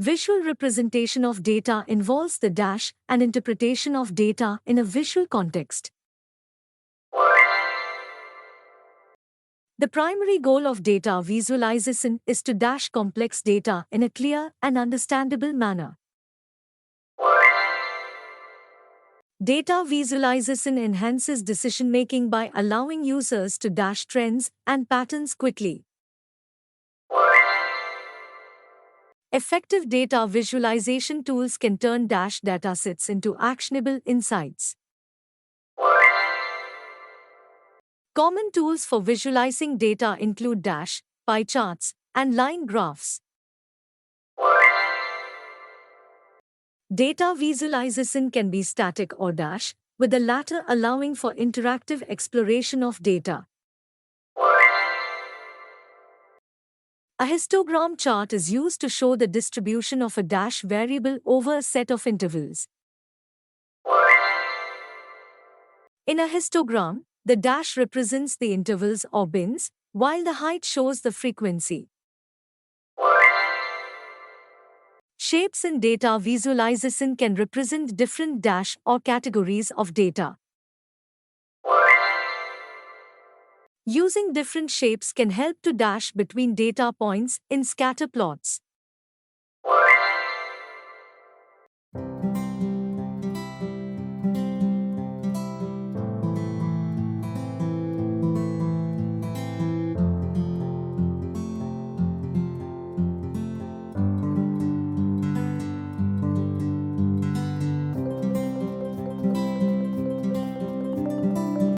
Visual representation of data involves the dash and interpretation of data in a visual context. The primary goal of data visualization is to dash complex data in a clear and understandable manner. Data visualization enhances decision-making by allowing users to dash trends and patterns quickly. Effective data visualization tools can turn dash datasets into actionable insights. Common tools for visualizing data include dash, pie charts, and line graphs. Data visualization can be static or dash, with the latter allowing for interactive exploration of data. A histogram chart is used to show the distribution of a dash variable over a set of intervals. In a histogram, the dash represents the intervals or bins, while the height shows the frequency. Shapes in data visualization can represent different dash or categories of data. Using different shapes can help to dash between data points in scatter plots.